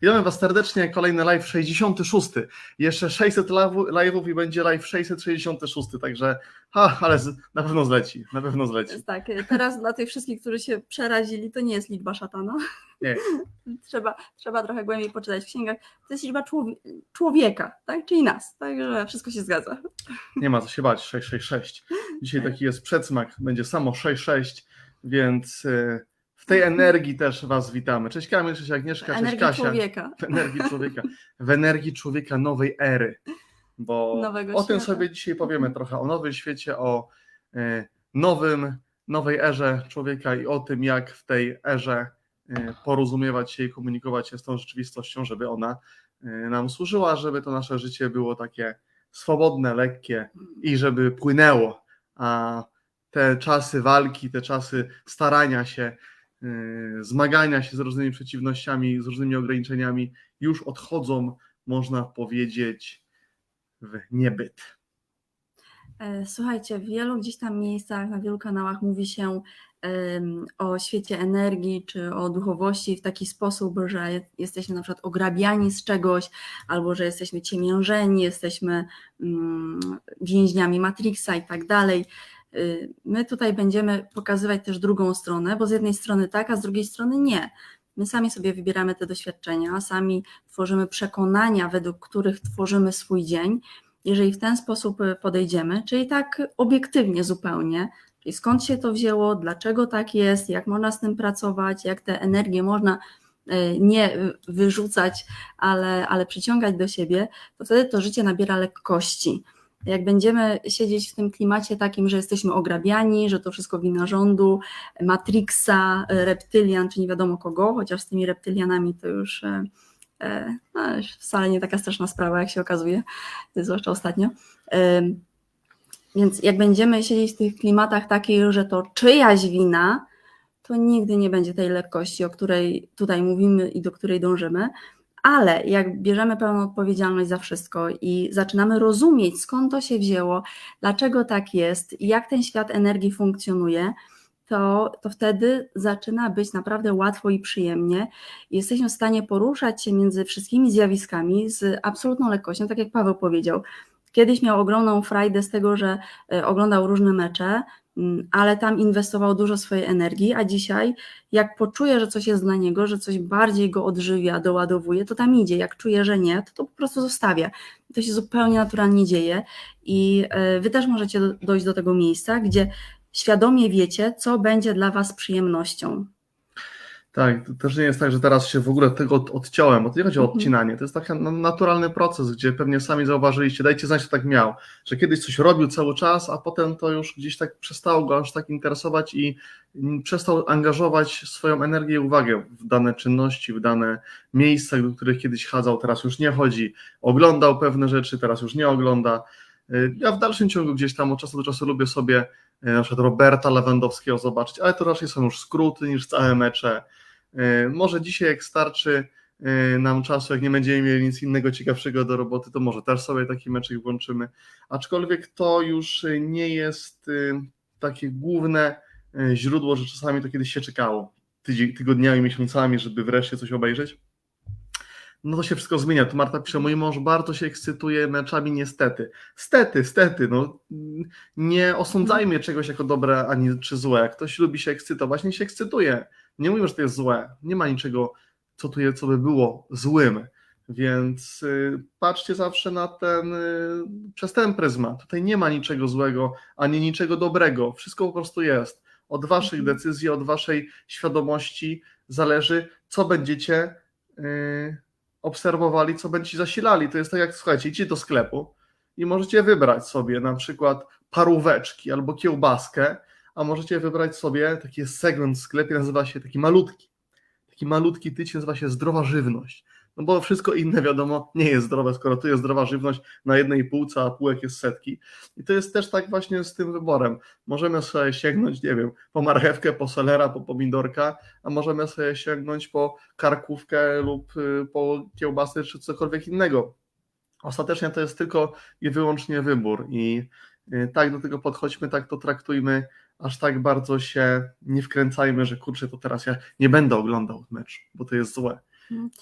Witamy Was serdecznie, kolejny live 66. Jeszcze 600 live'ów i będzie live 666, także ale na pewno zleci, na pewno zleci. Tak, teraz dla tych wszystkich, którzy się przerazili, to nie jest liczba szatana. Nie. Trzeba trochę głębiej poczytać w księgach. To jest liczba człowieka, tak? Czyli nas, także wszystko się zgadza. Nie ma co się bać, 666. Dzisiaj taki jest przedsmak, będzie samo 66, więc w tej energii też Was witamy. Cześć Kamil, cześć Agnieszka, cześć Kasia. Człowieka. W energii człowieka. W energii człowieka nowej ery. Bo Nowego o tym świata. sobie dzisiaj powiemy trochę, o nowym świecie, o nowej erze człowieka i o tym, jak w tej erze porozumiewać się i komunikować się z tą rzeczywistością, żeby ona nam służyła, żeby to nasze życie było takie swobodne, lekkie i żeby płynęło. A te czasy walki, te czasy starania się, zmagania się z różnymi przeciwnościami, z różnymi ograniczeniami już odchodzą, można powiedzieć, w niebyt. Słuchajcie, w wielu gdzieś tam miejscach, na wielu kanałach mówi się o świecie energii czy o duchowości w taki sposób, że jesteśmy na przykład ograbiani z czegoś, albo że jesteśmy ciemiężeni, jesteśmy więźniami Matrixa i tak dalej. My tutaj będziemy pokazywać też drugą stronę, bo z jednej strony tak, a z drugiej strony nie. My sami sobie wybieramy te doświadczenia, sami tworzymy przekonania, według których tworzymy swój dzień. Jeżeli w ten sposób podejdziemy, czyli tak obiektywnie zupełnie, czyli skąd się to wzięło, dlaczego tak jest, jak można z tym pracować, jak tę energię można nie wyrzucać, ale przyciągać do siebie, to wtedy to życie nabiera lekkości. Jak będziemy siedzieć w tym klimacie takim, że jesteśmy ograbiani, że to wszystko wina rządu, Matrixa, reptylian, czy nie wiadomo kogo, chociaż z tymi reptylianami to już wcale nie taka straszna sprawa, jak się okazuje, zwłaszcza ostatnio. Więc jak będziemy siedzieć w tych klimatach takich, że to czyjaś wina, to nigdy nie będzie tej lekkości, o której tutaj mówimy i do której dążymy, ale jak bierzemy pełną odpowiedzialność za wszystko i zaczynamy rozumieć, skąd to się wzięło, dlaczego tak jest i jak ten świat energii funkcjonuje, to wtedy zaczyna być naprawdę łatwo i przyjemnie. Jesteśmy w stanie poruszać się między wszystkimi zjawiskami z absolutną lekkością, tak jak Paweł powiedział. Kiedyś miał ogromną frajdę z tego, że oglądał różne mecze, ale tam inwestował dużo swojej energii, a dzisiaj jak poczuje, że coś jest dla niego, że coś bardziej go odżywia, doładowuje, to tam idzie. Jak czuje, że nie, to po prostu zostawia. To się zupełnie naturalnie dzieje i wy też możecie dojść do tego miejsca, gdzie świadomie wiecie, co będzie dla Was przyjemnością. Tak, to też nie jest tak, że teraz się w ogóle tego odciąłem, bo to nie chodzi o odcinanie, to jest taki naturalny proces, gdzie pewnie sami zauważyliście, dajcie znać, że tak miał, że kiedyś coś robił cały czas, a potem to już gdzieś tak przestało go aż tak interesować i przestał angażować swoją energię i uwagę w dane czynności, w dane miejsca, do których kiedyś chadzał, teraz już nie chodzi, oglądał pewne rzeczy, teraz już nie ogląda. Ja w dalszym ciągu gdzieś tam od czasu do czasu lubię sobie na przykład Roberta Lewandowskiego zobaczyć, ale to raczej są już skróty niż całe mecze. Może dzisiaj jak starczy nam czasu, jak nie będziemy mieli nic innego ciekawszego do roboty, to może też sobie taki meczek włączymy, aczkolwiek to już nie jest takie główne źródło, że czasami to kiedyś się czekało tygodniami, miesiącami, żeby wreszcie coś obejrzeć. No to się wszystko zmienia. Tu Marta pisze, mój mąż bardzo się ekscytuje meczami niestety. Stety, no nie osądzajmy czegoś jako dobre ani czy złe. Jak ktoś lubi się ekscytować, niech się ekscytuje. Nie mówię, że to jest złe. Nie ma niczego, co by było złym. Więc patrzcie zawsze na przez ten pryzmat. Tutaj nie ma niczego złego, ani niczego dobrego. Wszystko po prostu jest. Od waszych decyzji, od waszej świadomości zależy, co będziecie obserwowali, co będziecie zasilali. To jest tak jak, słuchajcie, idźcie do sklepu i możecie wybrać sobie na przykład paróweczki albo kiełbaskę, a możecie wybrać sobie taki segment w sklepie, nazywa się taki malutki tyć, nazywa się zdrowa żywność. No bo wszystko inne, wiadomo, nie jest zdrowe, skoro tu jest zdrowa żywność na jednej półce, a półek jest setki. I to jest też tak właśnie z tym wyborem. Możemy sobie sięgnąć, nie wiem, po marchewkę, po selera, po pomidorka, a możemy sobie sięgnąć po karkówkę lub po kiełbasy, czy cokolwiek innego. Ostatecznie to jest tylko i wyłącznie wybór i tak do tego podchodźmy, tak to traktujmy, aż tak bardzo się nie wkręcajmy, że kurczę, to teraz ja nie będę oglądał meczu, bo to jest złe.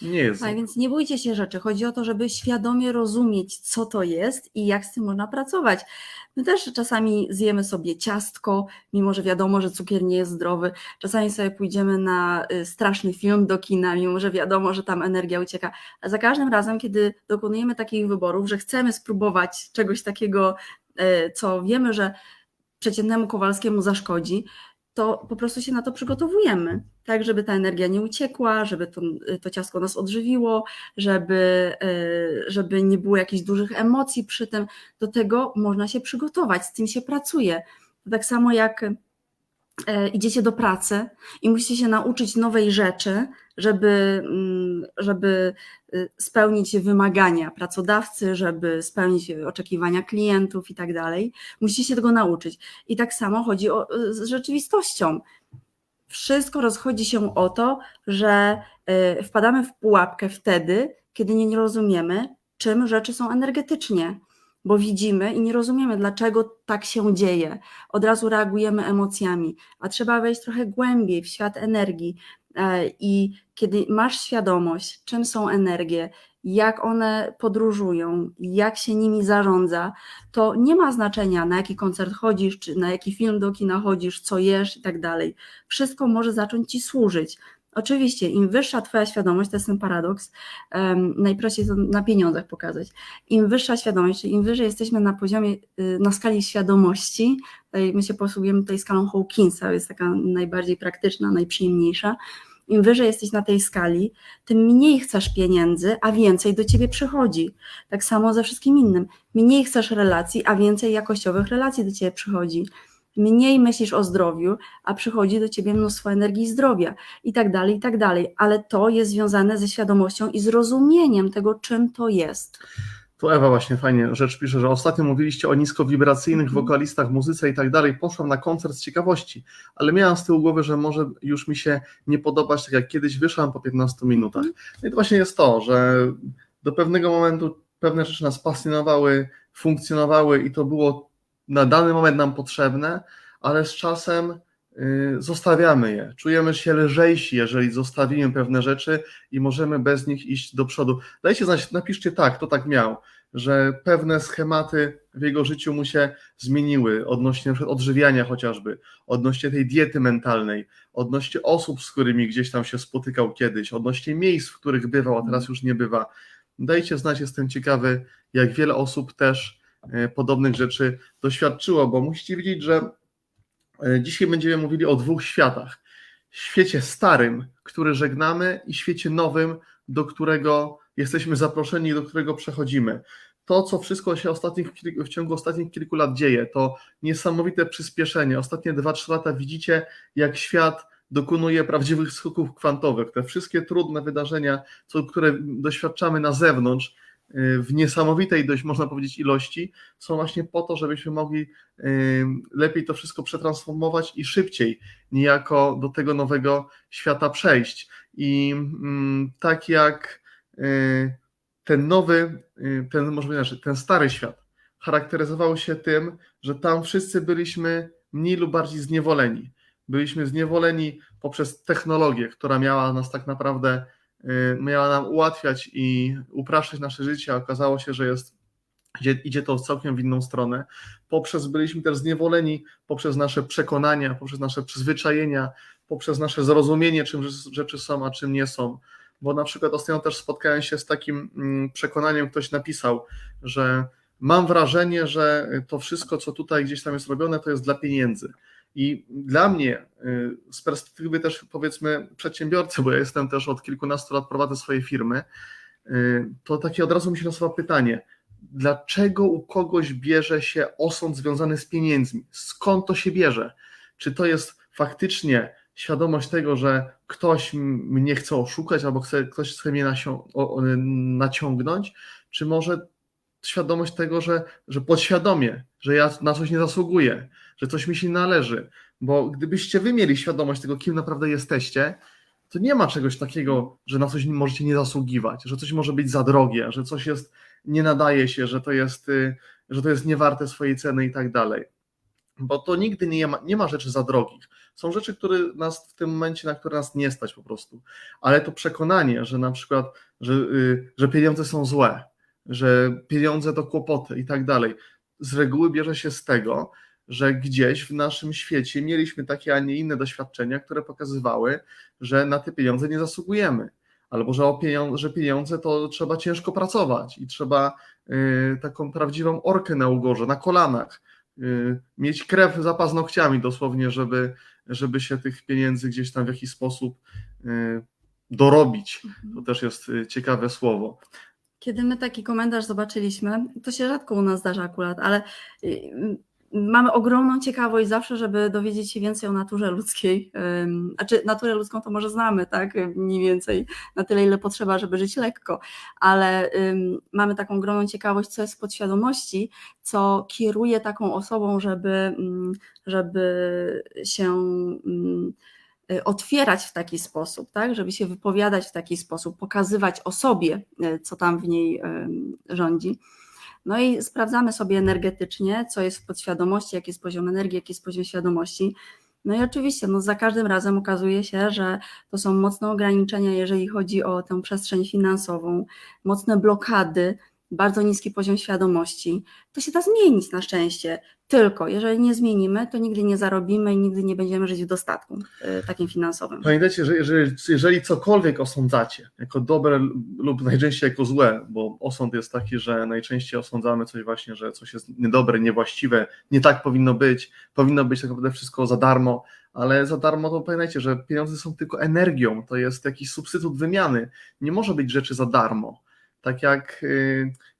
Nie jest. Tak, więc nie bójcie się rzeczy. Chodzi o to, żeby świadomie rozumieć, co to jest i jak z tym można pracować. My też czasami zjemy sobie ciastko, mimo że wiadomo, że cukier nie jest zdrowy. Czasami sobie pójdziemy na straszny film do kina, mimo że wiadomo, że tam energia ucieka. A za każdym razem, kiedy dokonujemy takich wyborów, że chcemy spróbować czegoś takiego, co wiemy, że przeciętnemu Kowalskiemu zaszkodzi, to po prostu się na to przygotowujemy, tak, żeby ta energia nie uciekła, żeby to ciastko nas odżywiło, żeby nie było jakichś dużych emocji przy tym. Do tego można się przygotować, z tym się pracuje. To tak samo jak idziecie do pracy i musicie się nauczyć nowej rzeczy, żeby spełnić wymagania pracodawcy, żeby spełnić oczekiwania klientów i tak dalej. Musicie się tego nauczyć. I tak samo chodzi z rzeczywistością. Wszystko rozchodzi się o to, że wpadamy w pułapkę wtedy, kiedy nie rozumiemy, czym rzeczy są energetycznie, bo widzimy i nie rozumiemy, dlaczego tak się dzieje. Od razu reagujemy emocjami, a trzeba wejść trochę głębiej w świat energii. I kiedy masz świadomość, czym są energie, jak one podróżują, jak się nimi zarządza, to nie ma znaczenia, na jaki koncert chodzisz, czy na jaki film do kina chodzisz, co jesz i tak dalej. Wszystko może zacząć ci służyć. Oczywiście, im wyższa twoja świadomość, to jest ten paradoks, najprościej to na pieniądzach pokazać. Im wyższa świadomość, czyli im wyżej jesteśmy na poziomie, na skali świadomości, tutaj my się posługujemy tutaj skalą Hawkinsa, jest taka najbardziej praktyczna, najprzyjemniejsza. Im wyżej jesteś na tej skali, tym mniej chcesz pieniędzy, a więcej do ciebie przychodzi. Tak samo ze wszystkim innym. Mniej chcesz relacji, a więcej jakościowych relacji do ciebie przychodzi. Mniej myślisz o zdrowiu, a przychodzi do ciebie mnóstwo energii i zdrowia i tak dalej, i tak dalej. Ale to jest związane ze świadomością i zrozumieniem tego, czym to jest. Tu Ewa właśnie fajnie rzecz pisze, że ostatnio mówiliście o niskowibracyjnych wokalistach, muzyce i tak dalej. Poszłam na koncert z ciekawości, ale miałam z tyłu głowy, że może już mi się nie podobać, tak jak kiedyś wyszłam po 15 minutach. No i to właśnie jest to, że do pewnego momentu pewne rzeczy nas pasjonowały, funkcjonowały i to było na dany moment nam potrzebne, ale z czasem zostawiamy je. Czujemy się lżejsi, jeżeli zostawimy pewne rzeczy i możemy bez nich iść do przodu. Dajcie znać, napiszcie tak, kto tak miał, że pewne schematy w jego życiu mu się zmieniły, odnośnie na przykład odżywiania chociażby, odnośnie tej diety mentalnej, odnośnie osób, z którymi gdzieś tam się spotykał kiedyś, odnośnie miejsc, w których bywał, a teraz już nie bywa. Dajcie znać, jestem ciekawy, jak wiele osób też podobnych rzeczy doświadczyło, bo musicie wiedzieć, że dzisiaj będziemy mówili o dwóch światach. Świecie starym, który żegnamy, i świecie nowym, do którego jesteśmy zaproszeni i do którego przechodzimy. To, co wszystko się w ciągu ostatnich kilku lat dzieje, to niesamowite przyspieszenie. Ostatnie 2-3 lata widzicie, jak świat dokonuje prawdziwych skoków kwantowych. Te wszystkie trudne wydarzenia, które doświadczamy na zewnątrz, w niesamowitej dość, można powiedzieć, ilości, są właśnie po to, żebyśmy mogli lepiej to wszystko przetransformować i szybciej niejako do tego nowego świata przejść. I tak jak ten nowy, może być inaczej, ten stary świat charakteryzował się tym, że tam wszyscy byliśmy mniej lub bardziej zniewoleni. Byliśmy zniewoleni poprzez technologię, która miała nas tak naprawdę miała nam ułatwiać i upraszczać nasze życie, a okazało się, że idzie to całkiem w inną stronę. Byliśmy też zniewoleni poprzez nasze przekonania, poprzez nasze przyzwyczajenia, poprzez nasze zrozumienie, czym rzeczy są, a czym nie są. Bo na przykład ostatnio też spotkałem się z takim przekonaniem, ktoś napisał, że mam wrażenie, że to wszystko, co tutaj gdzieś tam jest robione, to jest dla pieniędzy. I dla mnie, z perspektywy też powiedzmy przedsiębiorcy, bo ja jestem też od kilkunastu lat, prowadzę swoje firmy, to takie od razu mi się nasuwa pytanie, dlaczego u kogoś bierze się osąd związany z pieniędzmi? Skąd to się bierze? Czy to jest faktycznie świadomość tego, że ktoś mnie chce oszukać albo ktoś chce mnie naciągnąć, czy może świadomość tego, że podświadomie, że ja na coś nie zasługuję, że coś mi się nie należy, bo gdybyście wy mieli świadomość tego, kim naprawdę jesteście, to nie ma czegoś takiego, że na coś możecie nie zasługiwać, że coś może być za drogie, że coś nie nadaje się, że to jest niewarte swojej ceny i tak dalej. Bo to nigdy nie ma rzeczy za drogich. Są rzeczy, które nas w tym momencie, na które nas nie stać po prostu. Ale to przekonanie, że na przykład, że pieniądze są złe, że pieniądze to kłopoty i tak dalej, z reguły bierze się z tego, że gdzieś w naszym świecie mieliśmy takie, a nie inne doświadczenia, które pokazywały, że na te pieniądze nie zasługujemy, albo że pieniądze to trzeba ciężko pracować i trzeba taką prawdziwą orkę na ugorze, na kolanach, mieć krew za paznokciami dosłownie, żeby się tych pieniędzy gdzieś tam w jakiś sposób dorobić. To też jest ciekawe słowo. Kiedy my taki komentarz zobaczyliśmy, to się rzadko u nas zdarza akurat, ale mamy ogromną ciekawość zawsze, żeby dowiedzieć się więcej o naturze ludzkiej. Znaczy naturę ludzką to może znamy, tak? Mniej więcej na tyle, ile potrzeba, żeby żyć lekko, ale mamy taką ogromną ciekawość, co jest w podświadomości, co kieruje taką osobą, żeby się otwierać w taki sposób, tak? Żeby się wypowiadać w taki sposób, pokazywać o sobie, co tam w niej rządzi. No i sprawdzamy sobie energetycznie, co jest w podświadomości, jaki jest poziom energii, jaki jest poziom świadomości. No i oczywiście za każdym razem okazuje się, że to są mocne ograniczenia, jeżeli chodzi o tę przestrzeń finansową, mocne blokady, bardzo niski poziom świadomości. To się da zmienić na szczęście, tylko jeżeli nie zmienimy, to nigdy nie zarobimy i nigdy nie będziemy żyć w dostatku takim finansowym. Pamiętajcie, że jeżeli cokolwiek osądzacie jako dobre lub najczęściej jako złe, bo osąd jest taki, że najczęściej osądzamy coś właśnie, że coś jest niedobre, niewłaściwe, nie tak powinno być tak naprawdę wszystko za darmo, ale za darmo to pamiętajcie, że pieniądze są tylko energią, to jest jakiś substytut wymiany, nie może być rzeczy za darmo, tak jak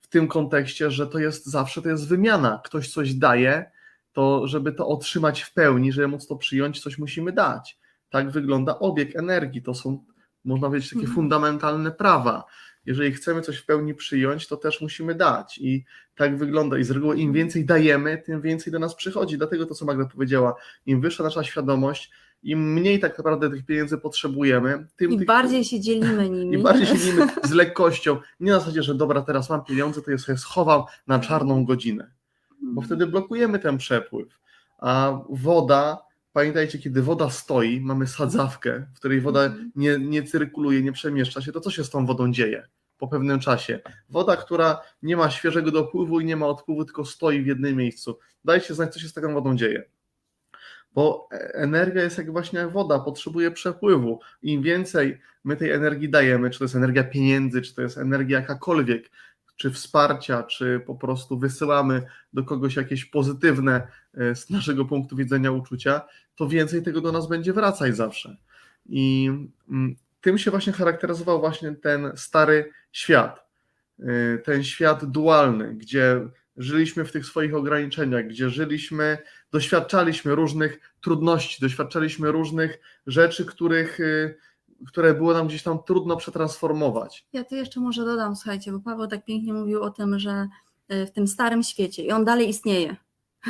w tym kontekście, że to jest wymiana, ktoś coś daje, to żeby to otrzymać w pełni, żeby móc to przyjąć, coś musimy dać. Tak wygląda obieg energii. To są, można powiedzieć, takie fundamentalne prawa. Jeżeli chcemy coś w pełni przyjąć, to też musimy dać. I tak wygląda. I z reguły im więcej dajemy, tym więcej do nas przychodzi. Dlatego to, co Magda powiedziała, im wyższa nasza świadomość, im mniej tak naprawdę tych pieniędzy potrzebujemy, tym bardziej się dzielimy nimi. I bardziej się dzielimy z lekkością. Nie na zasadzie, że dobra, teraz mam pieniądze, to je sobie schowam na czarną godzinę. Bo wtedy blokujemy ten przepływ. A woda, pamiętajcie, kiedy woda stoi, mamy sadzawkę, w której woda nie cyrkuluje, nie przemieszcza się, to co się z tą wodą dzieje po pewnym czasie? Woda, która nie ma świeżego dopływu i nie ma odpływu, tylko stoi w jednym miejscu. Dajcie znać, co się z taką wodą dzieje. Bo energia jest jak właśnie woda, potrzebuje przepływu. Im więcej my tej energii dajemy, czy to jest energia pieniędzy, czy to jest energia jakakolwiek, czy wsparcia, czy po prostu wysyłamy do kogoś jakieś pozytywne z naszego punktu widzenia uczucia, to więcej tego do nas będzie wracać zawsze. I tym się właśnie charakteryzował właśnie ten stary świat, ten świat dualny, gdzie żyliśmy w tych swoich ograniczeniach, gdzie doświadczaliśmy różnych trudności, doświadczaliśmy różnych rzeczy, które było nam gdzieś tam trudno przetransformować. Ja tu jeszcze może dodam, słuchajcie, bo Paweł tak pięknie mówił o tym, że w tym starym świecie i on dalej istnieje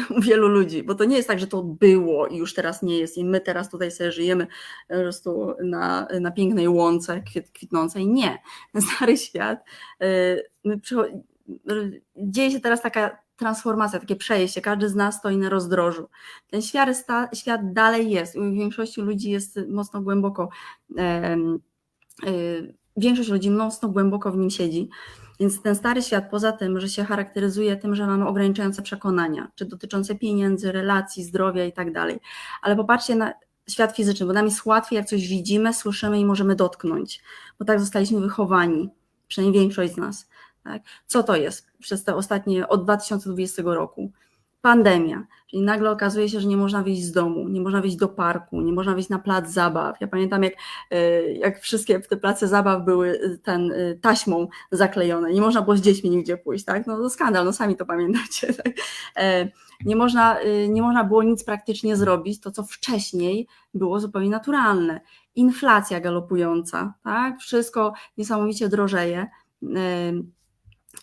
u wielu ludzi, bo to nie jest tak, że to było i już teraz nie jest i my teraz tutaj sobie żyjemy po prostu na pięknej łące kwitnącej. Nie. Ten stary świat, dzieje się teraz taka transformacja, takie przejście, każdy z nas stoi na rozdrożu. Ten świat dalej jest, u większości ludzi jest mocno głęboko, większość ludzi mocno głęboko w nim siedzi. Więc ten stary świat, poza tym, że się charakteryzuje tym, że mamy ograniczające przekonania, czy dotyczące pieniędzy, relacji, zdrowia i tak dalej, ale popatrzcie na świat fizyczny, bo nam jest łatwiej, jak coś widzimy, słyszymy i możemy dotknąć, bo tak zostaliśmy wychowani, przynajmniej większość z nas. Tak? Co to jest przez te ostatnie, od 2020 roku? Pandemia, czyli nagle okazuje się, że nie można wyjść z domu, nie można wyjść do parku, nie można wyjść na plac zabaw. Ja pamiętam, jak wszystkie te place zabaw były taśmą zaklejone, nie można było z dziećmi nigdzie pójść, tak? No to skandal, no sami to pamiętacie. Tak? Nie można było nic praktycznie zrobić, to co wcześniej było zupełnie naturalne. Inflacja galopująca, tak? Wszystko niesamowicie drożeje,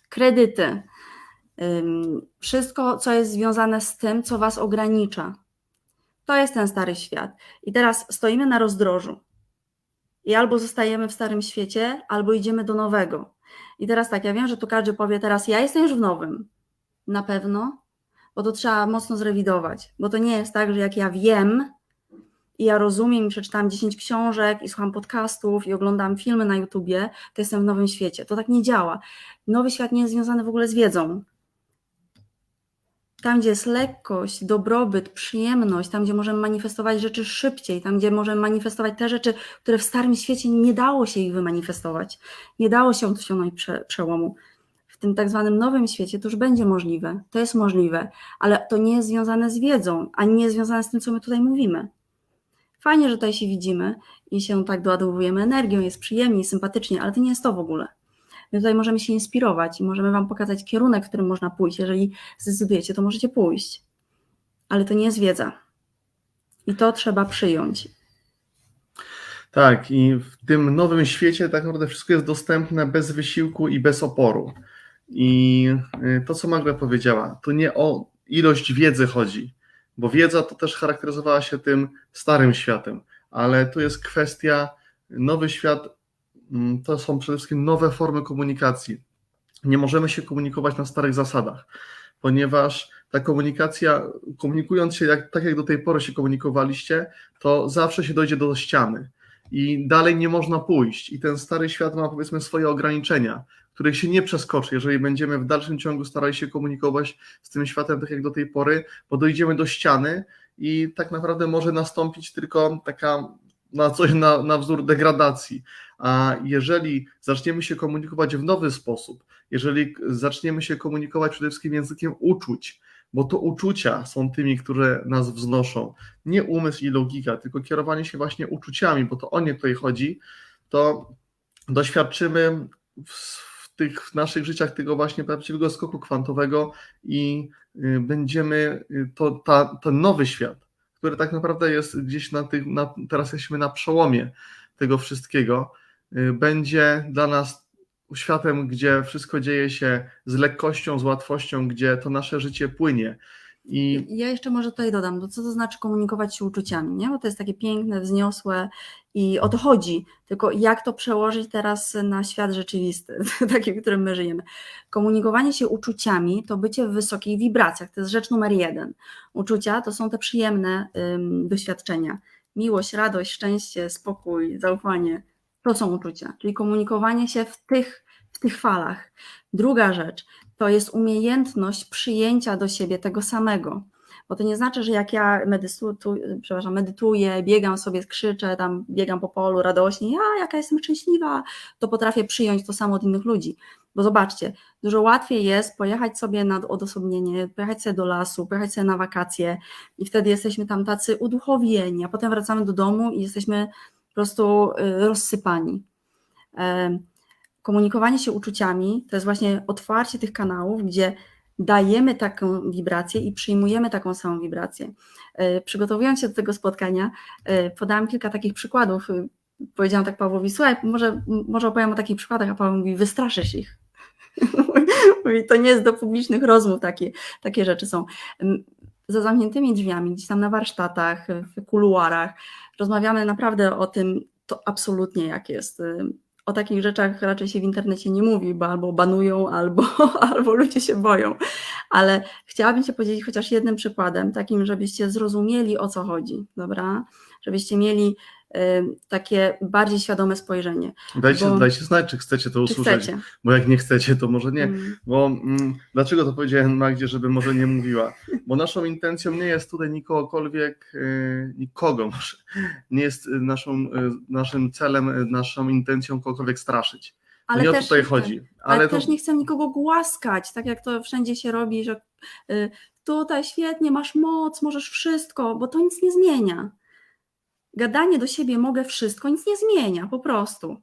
kredyty, wszystko, co jest związane z tym, co was ogranicza. To jest ten stary świat. I teraz stoimy na rozdrożu. I albo zostajemy w starym świecie, albo idziemy do nowego. I teraz tak, ja wiem, że tu każdy powie teraz, ja jestem już w nowym. Na pewno, bo to trzeba mocno zrewidować. Bo to nie jest tak, że jak ja wiem, i ja rozumiem i przeczytałam 10 książek i słucham podcastów i oglądam filmy na YouTubie, to jestem w nowym świecie. To tak nie działa. Nowy świat nie jest związany w ogóle z wiedzą. Tam, gdzie jest lekkość, dobrobyt, przyjemność, tam, gdzie możemy manifestować rzeczy szybciej, tam, gdzie możemy manifestować te rzeczy, które w starym świecie nie dało się ich wymanifestować, nie dało się osiągnąć przełomu. W tym tak zwanym nowym świecie to już będzie możliwe, to jest możliwe, ale to nie jest związane z wiedzą, ani nie jest związane z tym, co my tutaj mówimy. Fajnie, że tutaj się widzimy i się tak doładowujemy energią, jest przyjemnie, sympatycznie, ale to nie jest to w ogóle. My tutaj możemy się inspirować i możemy Wam pokazać kierunek, w którym można pójść. Jeżeli zdecydujecie, to możecie pójść. Ale to nie jest wiedza. I to trzeba przyjąć. Tak, i w tym nowym świecie tak naprawdę wszystko jest dostępne bez wysiłku i bez oporu. I to, co Magda powiedziała, to nie o ilość wiedzy chodzi, bo wiedza to też charakteryzowała się tym starym światem, ale tu jest kwestia, nowy świat to są przede wszystkim nowe formy komunikacji. Nie możemy się komunikować na starych zasadach, ponieważ ta komunikacja, komunikując się tak jak do tej pory się komunikowaliście, to zawsze się dojdzie do ściany i dalej nie można pójść. I ten stary świat ma, powiedzmy, swoje ograniczenia, których się nie przeskoczy, jeżeli będziemy w dalszym ciągu starali się komunikować z tym światem tak jak do tej pory, bo dojdziemy do ściany i tak naprawdę może nastąpić tylko taka coś na wzór degradacji. A jeżeli zaczniemy się komunikować w nowy sposób, jeżeli zaczniemy się komunikować przede wszystkim językiem uczuć, bo to uczucia są tymi, które nas wznoszą, nie umysł i logika, tylko kierowanie się właśnie uczuciami, bo to o nie tutaj chodzi, to doświadczymy w tych naszych życiach tego właśnie prawdziwego skoku kwantowego i będziemy, ten nowy świat, który tak naprawdę jest gdzieś teraz jesteśmy na przełomie tego wszystkiego, będzie dla nas światem, gdzie wszystko dzieje się z lekkością, z łatwością, gdzie to nasze życie płynie. I Ja jeszcze może tutaj dodam, co to znaczy komunikować się uczuciami, nie? Bo to jest takie piękne, wzniosłe i o to chodzi. Tylko jak to przełożyć teraz na świat rzeczywisty, taki, w którym my żyjemy. Komunikowanie się uczuciami to bycie w wysokich wibracjach, to jest rzecz numer 1. Uczucia to są te przyjemne doświadczenia. Miłość, radość, szczęście, spokój, zaufanie. To są uczucia, czyli komunikowanie się w tych falach. Druga rzecz to jest umiejętność przyjęcia do siebie tego samego. Bo to nie znaczy, że jak ja medytuję, biegam sobie, krzyczę, tam biegam po polu radośnie, ja jaka jestem szczęśliwa, to potrafię przyjąć to samo od innych ludzi. Bo zobaczcie, dużo łatwiej jest pojechać sobie na odosobnienie, pojechać sobie do lasu, pojechać sobie na wakacje i wtedy jesteśmy tam tacy uduchowieni, a potem wracamy do domu i jesteśmy po prostu rozsypani. Komunikowanie się uczuciami to jest właśnie otwarcie tych kanałów, gdzie dajemy taką wibrację i przyjmujemy taką samą wibrację. Przygotowując się do tego spotkania, podałam kilka takich przykładów. Powiedziałam tak Pawłowi, słuchaj, może opowiem o takich przykładach, a Paweł mówi, wystraszysz ich. Mówi, to nie jest do publicznych rozmów, takie rzeczy są. Za zamkniętymi drzwiami, gdzieś tam na warsztatach, w kuluarach, rozmawiamy naprawdę o tym, to absolutnie jak jest. O takich rzeczach raczej się w internecie nie mówi, bo albo banują, albo ludzie się boją. Ale chciałabym się podzielić chociaż jednym przykładem, takim, żebyście zrozumieli, o co chodzi, dobra? Żebyście mieli takie bardziej świadome spojrzenie. Dajcie znać, czy chcecie to usłyszeć, chcecie. Bo jak nie chcecie, to może nie. Bo dlaczego to powiedziałem Magdzie, żeby może nie mówiła? Bo naszą intencją nie jest tutaj nikogo może, nie jest naszym celem, naszą intencją kogokolwiek straszyć. Ale nie o też, to tutaj chodzi. Ale też nie chcę nikogo głaskać, tak jak to wszędzie się robi, że tutaj świetnie, masz moc, możesz wszystko, bo to nic nie zmienia. Gadanie do siebie mogę wszystko, nic nie zmienia, po prostu.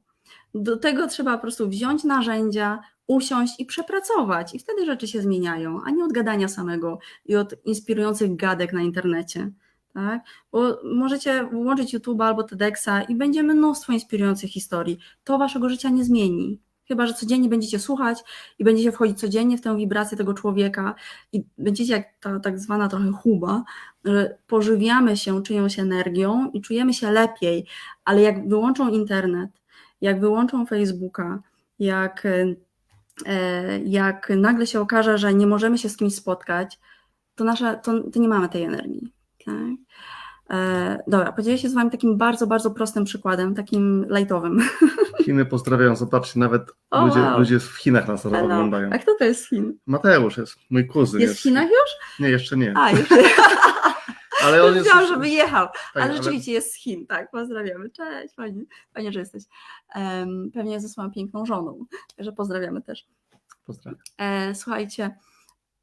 Do tego trzeba po prostu wziąć narzędzia, usiąść i przepracować i wtedy rzeczy się zmieniają, a nie od gadania samego i od inspirujących gadek na internecie. Tak? Bo możecie włączyć YouTube'a albo TEDxa i będzie mnóstwo inspirujących historii. To waszego życia nie zmieni. Chyba że codziennie będziecie słuchać i będziecie wchodzić codziennie w tę wibrację tego człowieka i będziecie jak ta tak zwana trochę huba, że pożywiamy się czyjąś energią i czujemy się lepiej, ale jak wyłączą internet, jak wyłączą Facebooka, jak nagle się okaże, że nie możemy się z kimś spotkać, to nie mamy tej energii. Tak? Dobra, podzielę się z Wami takim bardzo, bardzo prostym przykładem, takim lajtowym. Chiny pozdrawiają, zobaczcie, nawet O, wow. ludzie w Chinach nas teraz Hello. oglądają. A kto to jest z Chin? Mateusz jest, mój kuzyn Jest w Chinach już? Nie, jeszcze nie. A, już. Ale on jest... Myślałam, żeby jechał, Tak, ale rzeczywiście jest z Chin, tak, pozdrawiamy, cześć, fajnie, że jesteś. Pewnie ze swoją piękną żoną, także pozdrawiamy też. Pozdrawiam. Słuchajcie,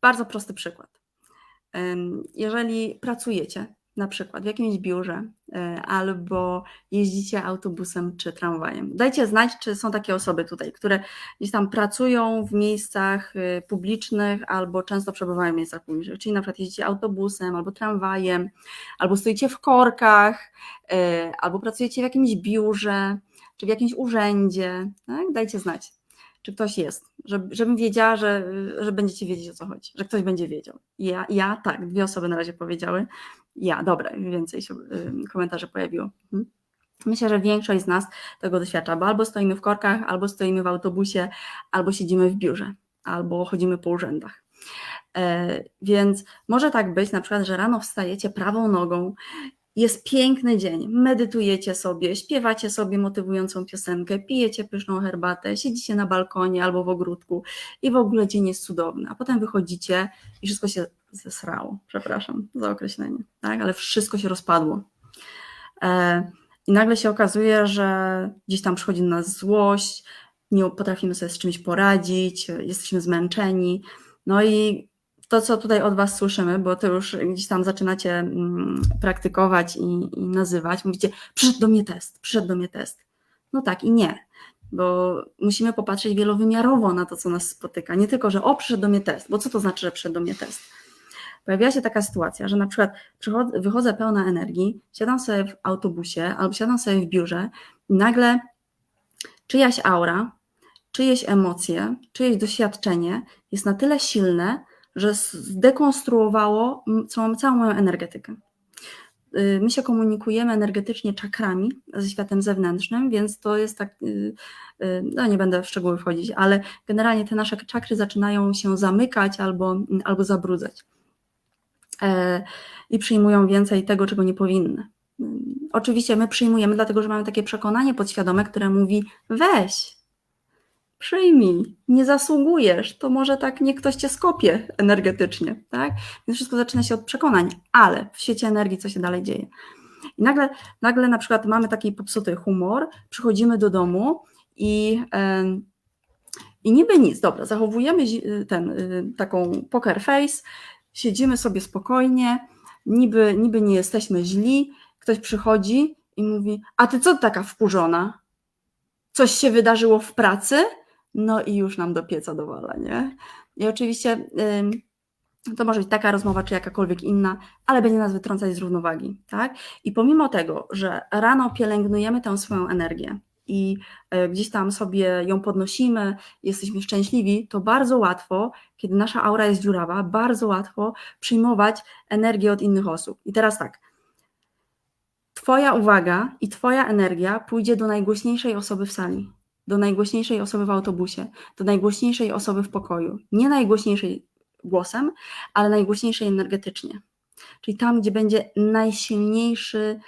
bardzo prosty przykład. Jeżeli pracujecie na przykład w jakimś biurze albo jeździcie autobusem czy tramwajem, dajcie znać, czy są takie osoby tutaj, które gdzieś tam pracują w miejscach publicznych albo często przebywają w miejscach publicznych, czyli na przykład jeździcie autobusem albo tramwajem, albo stoicie w korkach, albo pracujecie w jakimś biurze czy w jakimś urzędzie, tak? Dajcie znać, czy ktoś jest, żebym wiedziała, że będziecie wiedzieć, o co chodzi, że ktoś będzie wiedział. Ja tak, 2 osoby na razie powiedziały. Dobra, więcej się komentarzy pojawiło. Myślę, że większość z nas tego doświadcza, bo albo stoimy w korkach, albo stoimy w autobusie, albo siedzimy w biurze, albo chodzimy po urzędach. Więc może tak być na przykład, że rano wstajecie prawą nogą, jest piękny dzień, medytujecie sobie, śpiewacie sobie motywującą piosenkę, pijecie pyszną herbatę, siedzicie na balkonie albo w ogródku i w ogóle dzień jest cudowny, a potem wychodzicie i wszystko się zesrało, przepraszam za określenie, tak? Ale wszystko się rozpadło. I nagle się okazuje, że gdzieś tam przychodzi na nas złość, nie potrafimy sobie z czymś poradzić, jesteśmy zmęczeni, no i to, co tutaj od Was słyszymy, bo to już gdzieś tam zaczynacie praktykować i nazywać, mówicie, przyszedł do mnie test. No tak i nie, bo musimy popatrzeć wielowymiarowo na to, co nas spotyka. Nie tylko, że przyszedł do mnie test, bo co to znaczy, że przyszedł do mnie test? Pojawia się taka sytuacja, że na przykład wychodzę pełna energii, siadam sobie w autobusie albo siadam sobie w biurze i nagle czyjaś aura, czyjeś emocje, czyjeś doświadczenie jest na tyle silne, że zdekonstruowało całą moją energetykę. My się komunikujemy energetycznie czakrami ze światem zewnętrznym, więc to jest tak, no nie będę w szczegóły wchodzić, ale generalnie te nasze czakry zaczynają się zamykać albo zabrudzać i przyjmują więcej tego, czego nie powinny. Oczywiście my przyjmujemy, dlatego że mamy takie przekonanie podświadome, które mówi weź, przyjmij, nie zasługujesz, to może tak nie ktoś cię skopie energetycznie, tak? Więc wszystko zaczyna się od przekonań, ale w świecie energii co się dalej dzieje? I nagle na przykład mamy taki popsuty humor, przychodzimy do domu i niby nic, dobra, zachowujemy taką poker face, siedzimy sobie spokojnie, niby nie jesteśmy źli, ktoś przychodzi i mówi, a ty co taka wkurzona? Coś się wydarzyło w pracy? No i już nam do pieca dowala, nie? I oczywiście to może być taka rozmowa, czy jakakolwiek inna, ale będzie nas wytrącać z równowagi, tak? I pomimo tego, że rano pielęgnujemy tę swoją energię i gdzieś tam sobie ją podnosimy, jesteśmy szczęśliwi, to bardzo łatwo, kiedy nasza aura jest dziurawa, bardzo łatwo przyjmować energię od innych osób. I teraz tak, Twoja uwaga i Twoja energia pójdzie do najgłośniejszej osoby w sali, do najgłośniejszej osoby w autobusie, do najgłośniejszej osoby w pokoju. Nie najgłośniejszej głosem, ale najgłośniejszej energetycznie. Czyli tam, gdzie będzie najsilniejszy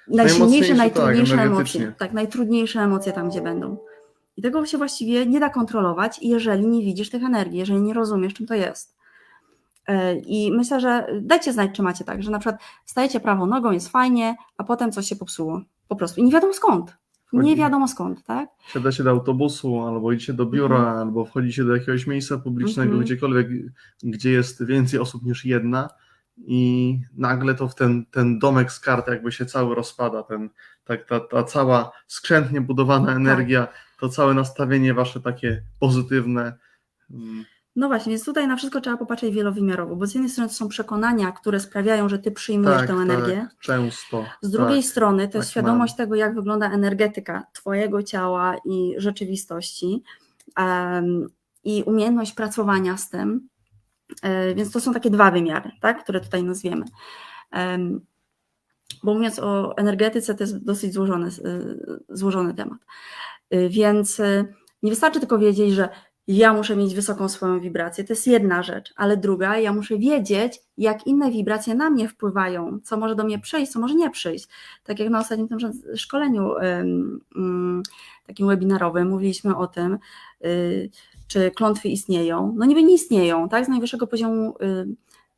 najsilniejsze, najtrudniejsze emocje. Tak, najtrudniejsze emocje tam, gdzie będą. I tego się właściwie nie da kontrolować, jeżeli nie widzisz tych energii, jeżeli nie rozumiesz, czym to jest. I myślę, że dajcie znać, czy macie tak, że na przykład stajecie prawą nogą, jest fajnie, a potem coś się popsuło. Po prostu. I nie wiadomo skąd. Nie wiadomo skąd, tak? Siadacie do autobusu, albo idziecie do biura, albo wchodzicie do jakiegoś miejsca publicznego, gdziekolwiek, gdzie jest więcej osób niż jedna i nagle to w ten domek z kart jakby się cały rozpada, ta cała skrzętnie budowana energia, to całe nastawienie wasze takie pozytywne. No właśnie, więc tutaj na wszystko trzeba popatrzeć wielowymiarowo, bo z jednej strony to są przekonania, które sprawiają, że ty przyjmujesz tę energię. Tak, często. Z drugiej strony to jest świadomość tego, jak wygląda energetyka twojego ciała i rzeczywistości i umiejętność pracowania z tym. Więc to są takie 2 wymiary, tak, które tutaj nazwiemy. Bo mówiąc o energetyce, to jest dosyć złożony temat. Więc nie wystarczy tylko wiedzieć, że ja muszę mieć wysoką swoją wibrację, to jest jedna rzecz, ale druga, ja muszę wiedzieć, jak inne wibracje na mnie wpływają, co może do mnie przyjść, co może nie przyjść. Tak jak na ostatnim tym szkoleniu takim webinarowym mówiliśmy o tym, czy klątwy istnieją. No niby nie istnieją, tak? Z najwyższego poziomu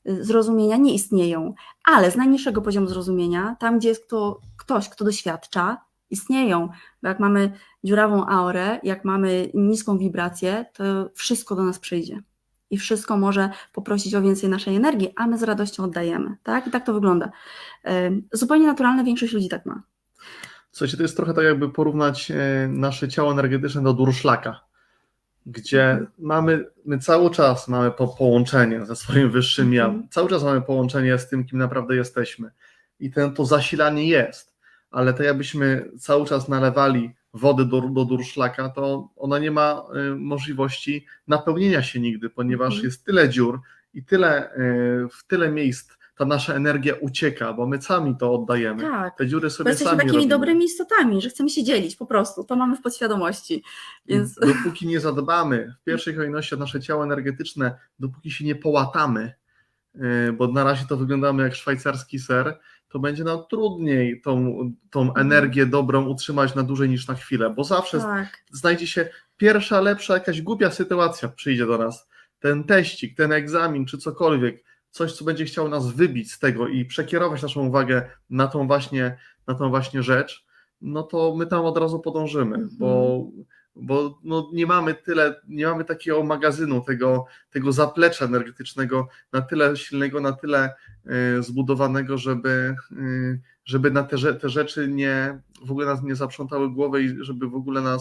zrozumienia nie istnieją, ale z najniższego poziomu zrozumienia, tam gdzie jest ktoś, kto doświadcza, istnieją, bo jak mamy dziurawą aurę, jak mamy niską wibrację, to wszystko do nas przyjdzie i wszystko może poprosić o więcej naszej energii, a my z radością oddajemy, tak? I tak to wygląda. Zupełnie naturalne, większość ludzi tak ma. Słuchajcie, to jest trochę tak, jakby porównać nasze ciało energetyczne do durszlaka, gdzie my cały czas mamy połączenie ze swoim wyższym ja, cały czas mamy połączenie z tym, kim naprawdę jesteśmy i to zasilanie jest, ale to jakbyśmy cały czas nalewali wody do durszlaka, to ona nie ma możliwości napełnienia się nigdy, ponieważ jest tyle dziur i w tyle miejsc ta nasza energia ucieka, bo my sami to oddajemy. Tak, te dziury bo sobie jesteśmy sami takimi robimy. dobrymi istotami, że chcemy się dzielić po prostu, to mamy w podświadomości. Więc... Dopóki nie zadbamy w pierwszej kolejności o nasze ciało energetyczne, dopóki się nie połatamy, bo na razie to wyglądamy jak szwajcarski ser, to będzie nam trudniej tą energię dobrą utrzymać na dłużej niż na chwilę, bo zawsze znajdzie się pierwsza, lepsza, jakaś głupia sytuacja przyjdzie do nas, ten teścik, ten egzamin czy cokolwiek, coś, co będzie chciało nas wybić z tego i przekierować naszą uwagę na tą właśnie rzecz, no to my tam od razu podążymy, bo no nie mamy takiego magazynu, tego zaplecza energetycznego na tyle silnego, na tyle zbudowanego, żeby na te rzeczy w ogóle nas nie zaprzątały głowy i żeby w ogóle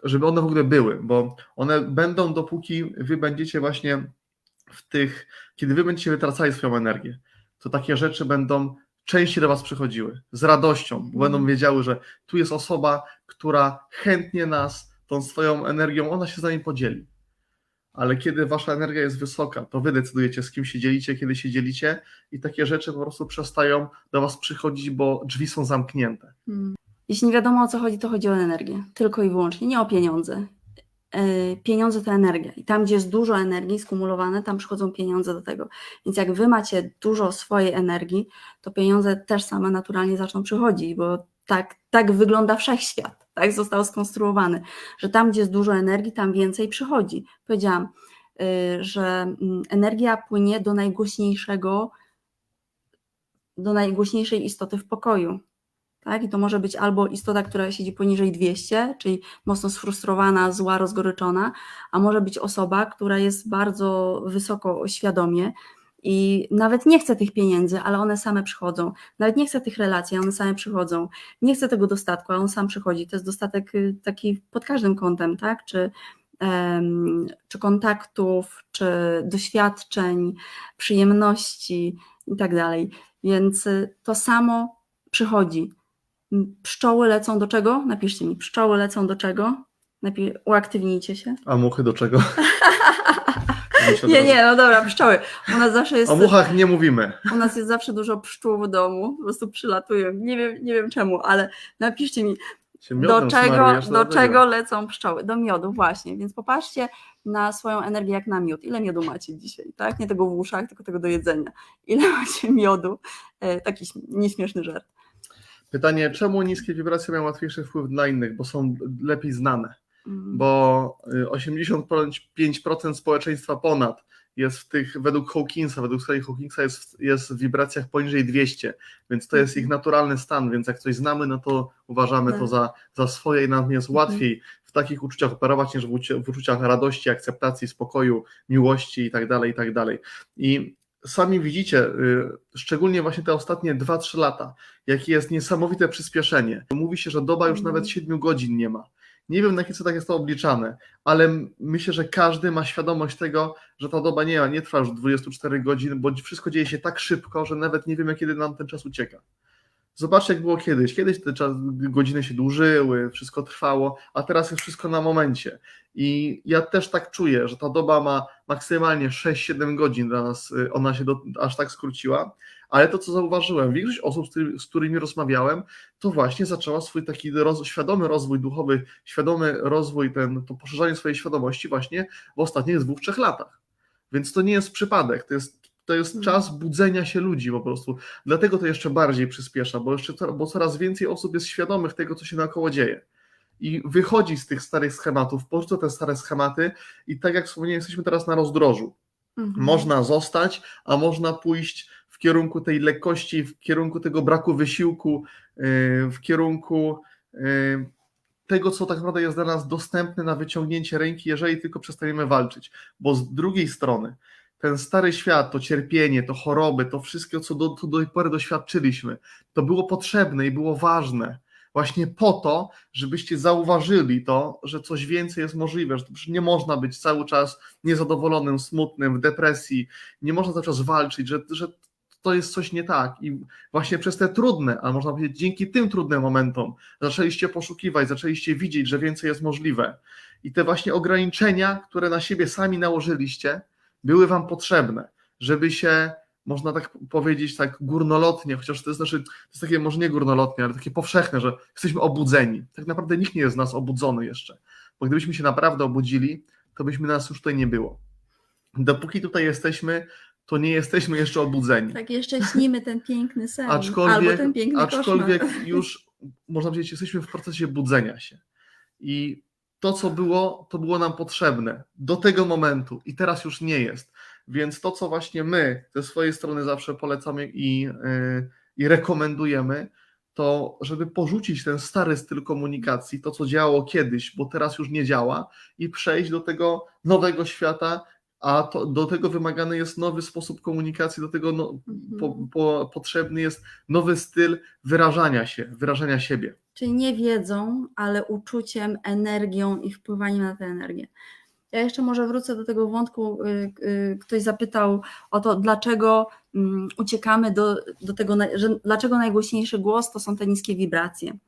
żeby one w ogóle były, bo one będą, dopóki wy będziecie właśnie kiedy wy będziecie wytracali swoją energię, to takie rzeczy będą częściej do was przychodziły, z radością, bo będą wiedziały, że tu jest osoba, która chętnie nas tą swoją energią, ona się z nami podzieli. Ale kiedy wasza energia jest wysoka, to wy decydujecie, z kim się dzielicie, kiedy się dzielicie i takie rzeczy po prostu przestają do was przychodzić, bo drzwi są zamknięte. Jeśli nie wiadomo o co chodzi, to chodzi o energię, tylko i wyłącznie, nie o pieniądze. Pieniądze to energia i tam, gdzie jest dużo energii skumulowane, tam przychodzą pieniądze do tego. Więc jak wy macie dużo swojej energii, to pieniądze też same naturalnie zaczną przychodzić, bo tak wygląda wszechświat, tak został skonstruowany, że tam, gdzie jest dużo energii, tam więcej przychodzi. Powiedziałam, że energia płynie do najgłośniejszej istoty w pokoju. Tak? I to może być albo istota, która siedzi poniżej 200, czyli mocno sfrustrowana, zła, rozgoryczona, a może być osoba, która jest bardzo wysoko świadomie i nawet nie chce tych pieniędzy, ale one same przychodzą. Nawet nie chce tych relacji, one same przychodzą. Nie chce tego dostatku, ale on sam przychodzi. To jest dostatek taki pod każdym kątem, tak? Czy kontaktów, czy doświadczeń, przyjemności i tak dalej. Więc to samo przychodzi. Pszczoły lecą do czego? Napiszcie mi, pszczoły lecą do czego? Uaktywnijcie się. A muchy do czego? Nie, no dobra, pszczoły. U nas zawsze jest... O muchach nie mówimy. U nas jest zawsze dużo pszczół w domu, po prostu przylatują. Nie wiem czemu, ale napiszcie mi, do czego lecą pszczoły? Do miodu, właśnie. Więc popatrzcie na swoją energię jak na miód. Ile miodu macie dzisiaj, tak? Nie tego w uszach, tylko tego do jedzenia. Ile macie miodu? Taki nieśmieszny żart. Pytanie, czemu niskie wibracje mają łatwiejszy wpływ dla innych, bo są lepiej znane, bo 85% społeczeństwa ponad jest według Hawkinsa, według serii Hawkinsa jest w wibracjach poniżej 200, więc to jest ich naturalny stan, więc jak coś znamy, no to uważamy to za swoje i nam jest łatwiej w takich uczuciach operować niż w uczuciach radości, akceptacji, spokoju, miłości i tak dalej. I sami widzicie, szczególnie właśnie te ostatnie 2-3 lata, jakie jest niesamowite przyspieszenie. Mówi się, że doba już nawet 7 godzin nie ma. Nie wiem, na jakie cechach jest to obliczane, ale myślę, że każdy ma świadomość tego, że ta doba nie trwa już 24 godzin, bo wszystko dzieje się tak szybko, że nawet nie wiemy, kiedy nam ten czas ucieka. Zobaczcie, jak było kiedyś. Kiedyś te godziny się dłużyły, wszystko trwało, a teraz jest wszystko na momencie. I ja też tak czuję, że ta doba ma maksymalnie 6-7 godzin dla nas, ona się aż tak skróciła, Ale to, co zauważyłem, większość osób, z którymi rozmawiałem, to właśnie zaczęła swój taki świadomy rozwój duchowy, świadomy rozwój, to poszerzanie swojej świadomości właśnie w ostatnich 2-3 latach. Więc to nie jest przypadek, to jest czas budzenia się ludzi po prostu. Dlatego to jeszcze bardziej przyspiesza, bo coraz więcej osób jest świadomych tego, co się naokoło dzieje. I wychodzi z tych starych schematów, porzuca te stare schematy i tak jak wspomniałem, jesteśmy teraz na rozdrożu. Można zostać, a można pójść w kierunku tej lekkości, w kierunku tego braku wysiłku, w kierunku tego, co tak naprawdę jest dla nas dostępne na wyciągnięcie ręki, jeżeli tylko przestaniemy walczyć. Bo z drugiej strony ten stary świat, to cierpienie, to choroby, to wszystko, co do tej pory doświadczyliśmy, to było potrzebne i było ważne właśnie po to, żebyście zauważyli to, że coś więcej jest możliwe, że nie można być cały czas niezadowolonym, smutnym, w depresji, nie można cały czas walczyć, że to jest coś nie tak i właśnie przez te trudne, a można powiedzieć dzięki tym trudnym momentom zaczęliście poszukiwać, zaczęliście widzieć, że więcej jest możliwe i te właśnie ograniczenia, które na siebie sami nałożyliście, były wam potrzebne, żeby się, można tak powiedzieć, tak górnolotnie, chociaż to jest takie może nie górnolotnie, ale takie powszechne, że jesteśmy obudzeni. Tak naprawdę nikt nie jest z nas obudzony jeszcze, bo gdybyśmy się naprawdę obudzili, to byśmy nas już tutaj nie było. Dopóki tutaj jesteśmy, to nie jesteśmy jeszcze obudzeni. Tak, jeszcze śnimy ten piękny sen, albo ten piękny aczkolwiek koszmar. już, można powiedzieć, jesteśmy w procesie budzenia się. I to, co było, to było nam potrzebne do tego momentu i teraz już nie jest. Więc to, co właśnie my ze swojej strony zawsze polecamy i rekomendujemy, to żeby porzucić ten stary styl komunikacji, to co działało kiedyś, bo teraz już nie działa i przejść do tego nowego świata, a do tego wymagany jest nowy sposób komunikacji, do tego potrzebny jest nowy styl wyrażania siebie. Czyli nie wiedzą, ale uczuciem, energią i wpływaniem na tę energię. Ja jeszcze może wrócę do tego wątku, ktoś zapytał o to, dlaczego uciekamy do tego, dlaczego najgłośniejszy głos to są te niskie wibracje.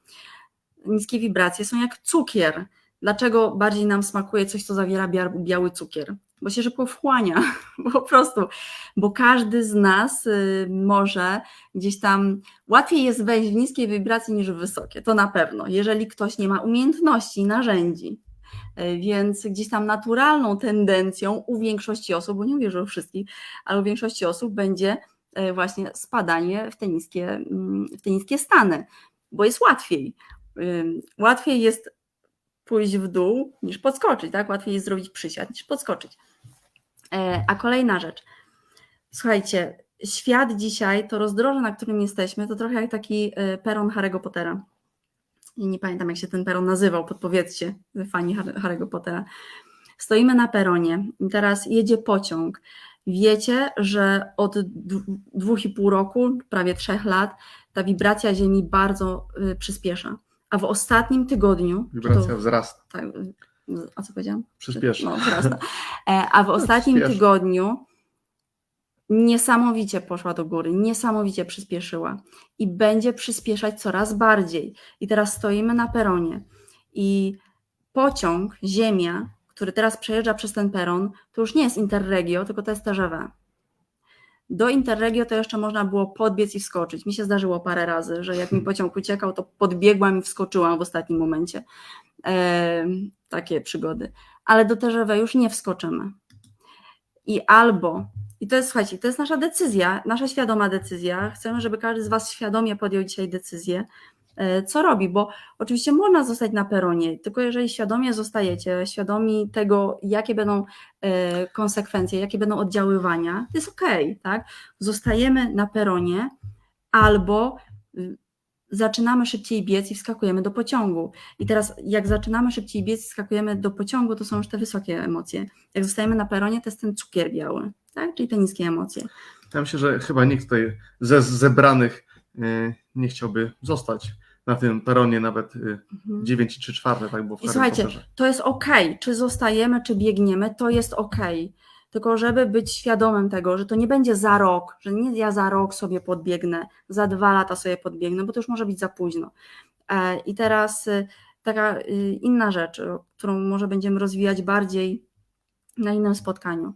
Niskie wibracje są jak cukier. Dlaczego bardziej nam smakuje coś, co zawiera biały cukier? Bo się szybko wchłania, po prostu, bo każdy z nas może gdzieś tam, łatwiej jest wejść w niskie wibracje niż w wysokie, to na pewno, jeżeli ktoś nie ma umiejętności, narzędzi. Więc gdzieś tam naturalną tendencją u większości osób, bo nie mówię, że u wszystkich, ale u większości osób będzie właśnie spadanie w te niskie stany, bo jest łatwiej. Łatwiej jest pójść w dół niż podskoczyć, tak? Łatwiej jest zrobić przysiad niż podskoczyć. A kolejna rzecz. Słuchajcie, świat dzisiaj, to rozdroże, na którym jesteśmy, to trochę jak taki peron Harry'ego Pottera. I nie pamiętam, jak się ten peron nazywał, podpowiedzcie, fani Harry'ego Pottera. Stoimy na peronie i teraz jedzie pociąg. Wiecie, że od 2,5 roku, prawie 3 lat, ta wibracja Ziemi bardzo przyspiesza. A w ostatnim tygodniu... Wibracja wzrasta. Tak, a co powiedziałam? Przyspiesza. No, wzrasta. A w ostatnim tygodniu niesamowicie poszła do góry, niesamowicie przyspieszyła i będzie przyspieszać coraz bardziej. I teraz stoimy na peronie i pociąg, Ziemia, który teraz przejeżdża przez ten peron, to już nie jest Interregio, tylko to jest TGV. Do Interregio to jeszcze można było podbiec i wskoczyć. Mi się zdarzyło parę razy, że jak mi pociąg uciekał, to podbiegłam i wskoczyłam w ostatnim momencie. Takie przygody. Ale do TGV już nie wskoczymy. I to jest, słuchajcie, to jest nasza decyzja, nasza świadoma decyzja. Chcemy, żeby każdy z Was świadomie podjął dzisiaj decyzję, co robi, bo oczywiście można zostać na peronie, tylko jeżeli świadomie zostajecie, świadomi tego, jakie będą konsekwencje, jakie będą oddziaływania, to jest okej, tak? Zostajemy na peronie albo zaczynamy szybciej biec i wskakujemy do pociągu. I teraz jak zaczynamy szybciej biec i wskakujemy do pociągu, to są już te wysokie emocje. Jak zostajemy na peronie, to jest ten cukier biały, tak? Czyli te niskie emocje. Ja myślę, że chyba nikt tutaj ze zebranych nie chciałby zostać na tym peronie nawet 9,3, tak było w I słuchajcie, to jest okej, czy zostajemy, czy biegniemy, to jest okej. Tylko żeby być świadomym tego, że to nie będzie za rok, że nie ja za rok sobie podbiegnę, za 2 lata sobie podbiegnę, bo to już może być za późno. I teraz taka inna rzecz, którą może będziemy rozwijać bardziej na innym spotkaniu.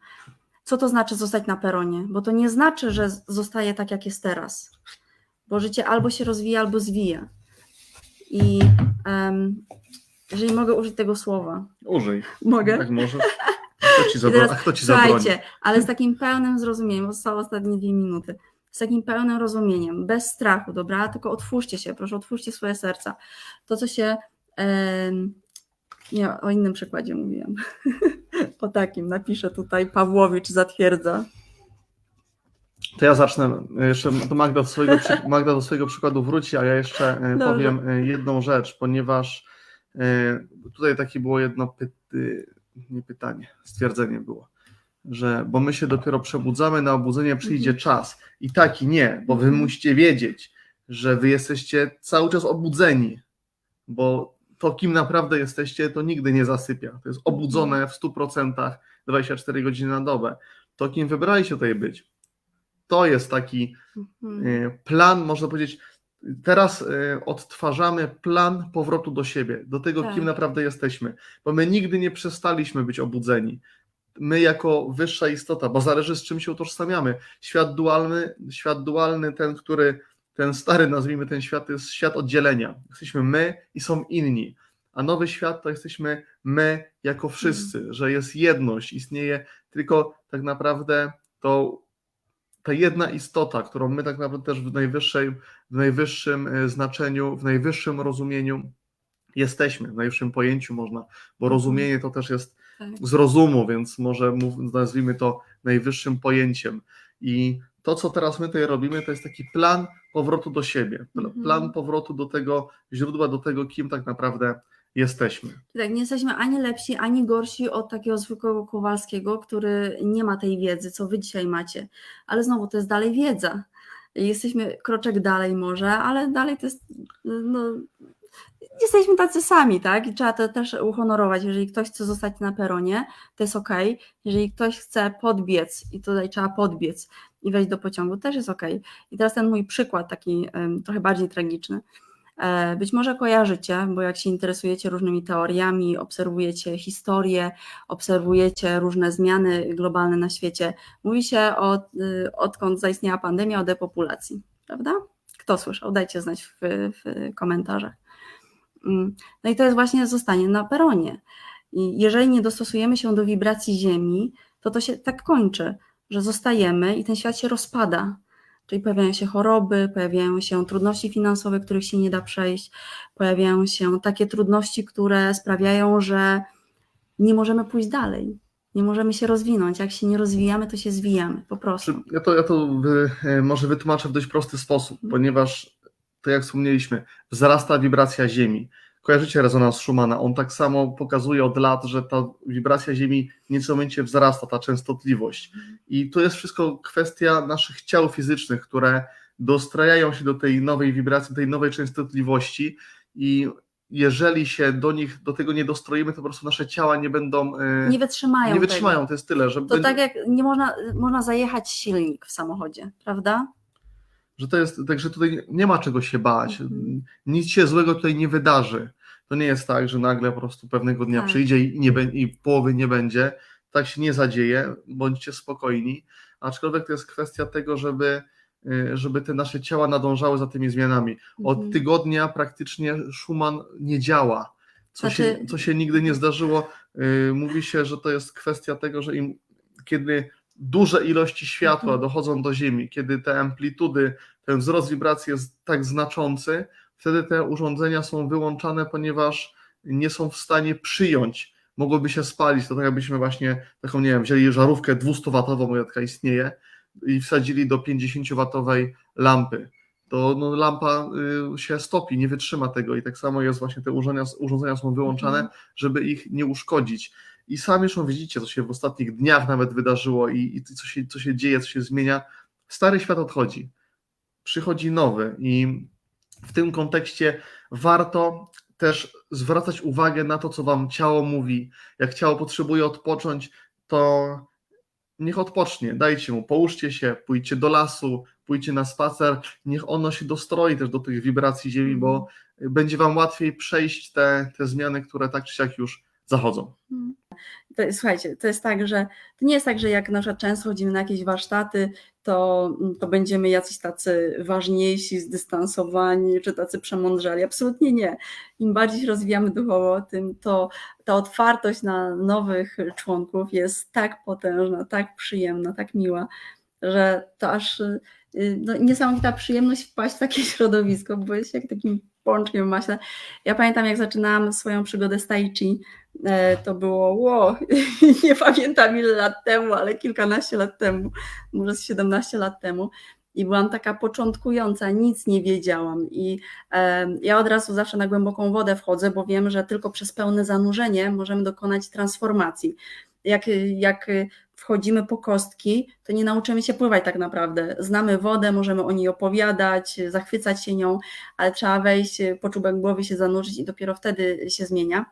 co to znaczy zostać na peronie, bo to nie znaczy, że zostaje tak, jak jest teraz, bo życie albo się rozwija, albo zwija. I jeżeli mogę użyć tego słowa. Użyj. Mogę? Jak możesz. Kto ci zabroni? Słuchajcie, ale z takim pełnym zrozumieniem, bo zostały ostatnie 2 minuty, z takim pełnym rozumieniem, bez strachu, dobra? Tylko otwórzcie się, proszę, otwórzcie swoje serca. To, co się... nie, o innym przykładzie mówiłam. O takim, napiszę tutaj, Pawłowicz zatwierdza. To ja zacznę. Jeszcze to Magda do swojego przykładu wróci, a ja jeszcze powiem jedną rzecz, ponieważ tutaj takie było jedno stwierdzenie było, że bo my się dopiero przebudzamy, na obudzenie przyjdzie czas. I tak i nie, bo wy musicie wiedzieć, że wy jesteście cały czas obudzeni, bo to, kim naprawdę jesteście, to nigdy nie zasypia. To jest obudzone w 100%, 24 godziny na dobę. To, kim wybraliście tutaj być. To jest taki plan, można powiedzieć, teraz odtwarzamy plan powrotu do siebie, do tego, kim naprawdę jesteśmy, bo my nigdy nie przestaliśmy być obudzeni. My jako wyższa istota, bo zależy, z czym się utożsamiamy. Świat dualny, ten stary, nazwijmy ten świat, to jest świat oddzielenia. Jesteśmy my i są inni, a nowy świat to jesteśmy my jako wszyscy, że jest jedność, istnieje tylko tak naprawdę ta jedna istota, którą my tak naprawdę też w najwyższym znaczeniu, w najwyższym rozumieniu jesteśmy, w najwyższym pojęciu można, bo rozumienie to też jest z rozumu, więc może nazwijmy to najwyższym pojęciem. I to, co teraz my tutaj robimy, to jest taki plan powrotu do siebie, plan powrotu do tego źródła, do tego, kim tak naprawdę jesteśmy. Tak, nie jesteśmy ani lepsi, ani gorsi od takiego zwykłego Kowalskiego, który nie ma tej wiedzy, co wy dzisiaj macie. Ale znowu, to jest dalej wiedza. Jesteśmy kroczek dalej może, ale dalej to jest... jesteśmy tacy sami, tak? I trzeba to też uhonorować. Jeżeli ktoś chce zostać na peronie, to jest okej. Jeżeli ktoś chce podbiec i tutaj trzeba podbiec i wejść do pociągu, też jest okej. I teraz ten mój przykład taki trochę bardziej tragiczny. Być może kojarzycie, bo jak się interesujecie różnymi teoriami, obserwujecie historię, obserwujecie różne zmiany globalne na świecie, mówi się odkąd zaistniała pandemia o depopulacji, prawda? Kto słyszał? Dajcie znać w komentarzach. No i to jest właśnie zostanie na peronie. I jeżeli nie dostosujemy się do wibracji Ziemi, to się tak kończy, że zostajemy i ten świat się rozpada. Czyli pojawiają się choroby, pojawiają się trudności finansowe, których się nie da przejść, pojawiają się takie trudności, które sprawiają, że nie możemy pójść dalej, nie możemy się rozwinąć. Jak się nie rozwijamy, to się zwijamy, po prostu. Ja to może wytłumaczę w dość prosty sposób, ponieważ, to jak wspomnieliśmy, wzrasta wibracja Ziemi. Kojarzycie rezonans Schumana, on tak samo pokazuje od lat, że ta wibracja Ziemi w nieco momencie wzrasta, ta częstotliwość. I to jest wszystko kwestia naszych ciał fizycznych, które dostrajają się do tej nowej wibracji, tej nowej częstotliwości i jeżeli się do tego nie dostroimy, to po prostu nasze ciała nie będą... Nie wytrzymają tego. To jest tyle. Że to tak jak nie można zajechać silnik w samochodzie, prawda? Że to jest, także tutaj nie ma czego się bać, nic się złego tutaj nie wydarzy. To nie jest tak, że nagle po prostu pewnego dnia przyjdzie i połowy nie będzie. Tak się nie zadzieje, bądźcie spokojni. Aczkolwiek to jest kwestia tego, żeby te nasze ciała nadążały za tymi zmianami. Od tygodnia praktycznie Schumann nie działa, co się nigdy nie zdarzyło. Mówi się, że to jest kwestia tego, że kiedy duże ilości światła dochodzą do Ziemi, kiedy te amplitudy, ten wzrost wibracji jest tak znaczący, wtedy te urządzenia są wyłączane, ponieważ nie są w stanie przyjąć, mogłyby się spalić. To tak jakbyśmy właśnie taką, nie wiem, wzięli żarówkę 200-watową, bo taka istnieje, i wsadzili do 50-watowej lampy. To lampa się stopi, nie wytrzyma tego i tak samo jest właśnie, te urządzenia są wyłączane, żeby ich nie uszkodzić. I sami już widzicie, co się w ostatnich dniach nawet wydarzyło i co się dzieje, co się zmienia. Stary świat odchodzi, przychodzi nowy i w tym kontekście warto też zwracać uwagę na to, co wam ciało mówi. Jak ciało potrzebuje odpocząć, to niech odpocznie, dajcie mu, połóżcie się, pójdźcie do lasu, pójdźcie na spacer, niech ono się dostroi też do tych wibracji Ziemi, bo będzie wam łatwiej przejść te zmiany, które tak czy siak już zachodzą. słuchajcie, to jest tak, że to nie jest tak, że jak na przykład często chodzimy na jakieś warsztaty, to będziemy jacyś tacy ważniejsi, zdystansowani, czy tacy przemądrzali. Absolutnie nie. Im bardziej się rozwijamy duchowo, tym ta otwartość na nowych członków jest tak potężna, tak przyjemna, tak miła, że to aż niesamowita przyjemność wpaść w takie środowisko, bo jest jak takim pączkiem w maśle. Ja pamiętam, jak zaczynałam swoją przygodę z Tai Chi, to było, nie pamiętam ile lat temu, ale kilkanaście lat temu, może z 17 lat temu. I byłam taka początkująca, nic nie wiedziałam. I ja od razu zawsze na głęboką wodę wchodzę, bo wiem, że tylko przez pełne zanurzenie możemy dokonać transformacji. Jak wchodzimy po kostki, to nie nauczymy się pływać tak naprawdę. Znamy wodę, możemy o niej opowiadać, zachwycać się nią, ale trzeba wejść, po czubek głowy się zanurzyć i dopiero wtedy się zmienia.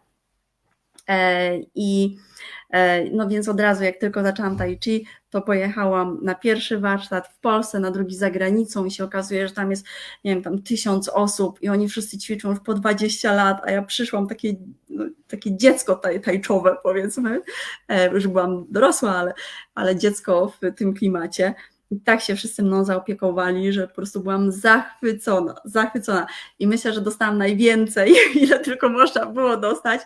No więc od razu, jak tylko zaczęłam Tai Chi, to pojechałam na pierwszy warsztat w Polsce, na drugi za granicą i się okazuje, że tam jest, nie wiem, tam 1000 osób i oni wszyscy ćwiczą już po 20 lat, a ja przyszłam takie dziecko tajczowe, powiedzmy, już byłam dorosła, ale dziecko w tym klimacie. I tak się wszyscy mną zaopiekowali, że po prostu byłam zachwycona. I myślę, że dostałam najwięcej, ile tylko można było dostać,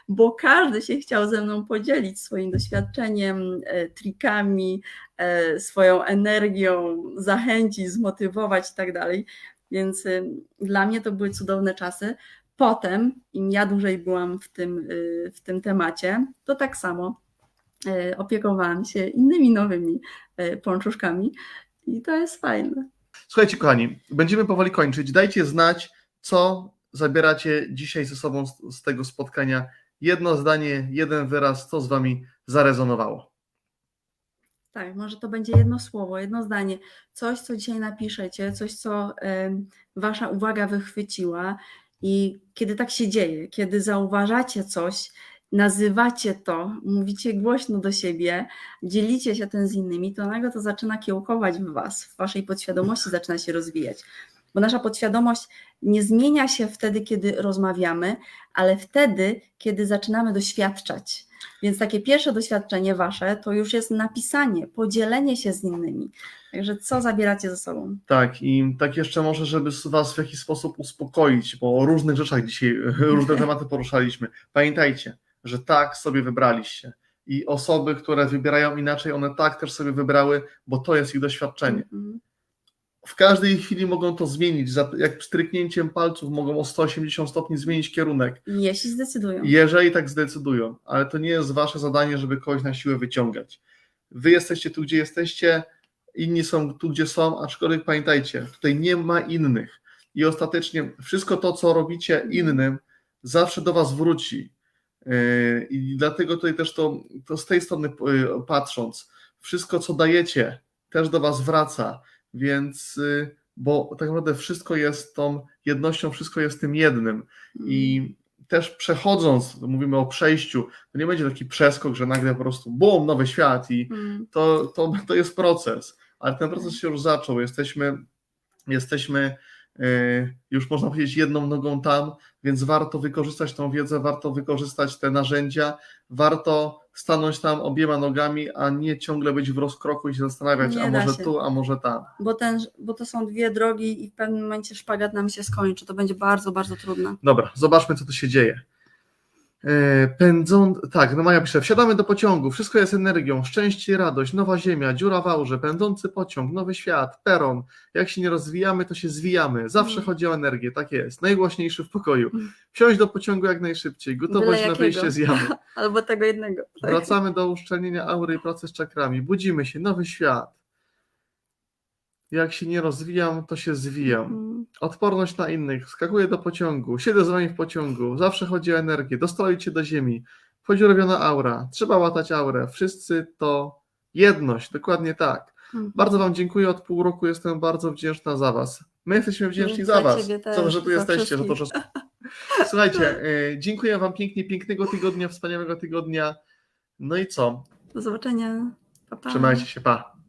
bo każdy się chciał ze mną podzielić swoim doświadczeniem, trikami, swoją energią, zachęcić, zmotywować i tak dalej. Więc dla mnie to były cudowne czasy. Potem, im ja dłużej byłam w tym temacie, to tak samo opiekowałam się innymi nowymi pączuszkami i to jest fajne. Słuchajcie, kochani, będziemy powoli kończyć. Dajcie znać, co zabieracie dzisiaj ze sobą z tego spotkania. Jedno zdanie, jeden wyraz, co z wami zarezonowało. Tak, może to będzie jedno słowo, jedno zdanie, coś, co dzisiaj napiszecie, coś, co wasza uwaga wychwyciła i kiedy tak się dzieje, kiedy zauważacie coś, nazywacie to, mówicie głośno do siebie, dzielicie się tym z innymi, to nagle to zaczyna kiełkować w was, w waszej podświadomości zaczyna się rozwijać. Bo nasza podświadomość nie zmienia się wtedy, kiedy rozmawiamy, ale wtedy, kiedy zaczynamy doświadczać. Więc takie pierwsze doświadczenie wasze to już jest napisanie, podzielenie się z innymi. Także co zabieracie ze sobą? Tak, i tak jeszcze może, żeby was w jakiś sposób uspokoić, bo o różnych rzeczach dzisiaj, różne tematy poruszaliśmy. Pamiętajcie, że tak sobie wybraliście i osoby, które wybierają inaczej, one tak też sobie wybrały, bo to jest ich doświadczenie. W każdej chwili mogą to zmienić, jak pstryknięciem palców mogą o 180 stopni zmienić kierunek. Jeśli zdecydują. Jeżeli tak zdecydują, ale to nie jest wasze zadanie, żeby kogoś na siłę wyciągać. Wy jesteście tu, gdzie jesteście, inni są tu, gdzie są, aczkolwiek pamiętajcie, tutaj nie ma innych i ostatecznie wszystko to, co robicie innym, zawsze do was wróci. I dlatego tutaj też to z tej strony patrząc, wszystko, co dajecie, też do was wraca. Więc, bo tak naprawdę wszystko jest tą jednością, wszystko jest tym jednym i też przechodząc, mówimy o przejściu, to nie będzie taki przeskok, że nagle po prostu bum, nowy świat i to jest proces, ale ten proces się już zaczął, jesteśmy już można powiedzieć jedną nogą tam, więc warto wykorzystać tą wiedzę, warto wykorzystać te narzędzia, warto stanąć tam obiema nogami, a nie ciągle być w rozkroku i się zastanawiać, a może tu, a może tam. Bo to są dwie drogi i w pewnym momencie szpagat nam się skończy, to będzie bardzo, bardzo trudne. Dobra, zobaczmy, co tu się dzieje. Tak, no Maja pisze, wsiadamy do pociągu, wszystko jest energią, szczęście i radość, nowa ziemia, dziura w aurze, pędzący pociąg, nowy świat, peron, jak się nie rozwijamy, to się zwijamy, zawsze chodzi o energię, tak jest, najgłośniejszy w pokoju, wsiąść do pociągu jak najszybciej, gotowość na wyjście z jamy. Albo tego jednego. Tak. Wracamy do uszczelnienia aury i pracy z czakrami, budzimy się, nowy świat. Jak się nie rozwijam, to się zwijam. Odporność na innych, wskakuję do pociągu, siedzę z wami w pociągu, zawsze chodzi o energię, dostroić się do ziemi, wchodzi robiona aura, trzeba łatać aurę, wszyscy to jedność, dokładnie tak. Bardzo wam dziękuję, od pół roku jestem bardzo wdzięczna za was. My jesteśmy wdzięczni za was, że tu jesteście. Za to, że... Słuchajcie, dziękuję wam pięknie, pięknego tygodnia, wspaniałego tygodnia. No i co? Do zobaczenia. Pa, pa. Trzymajcie się, pa.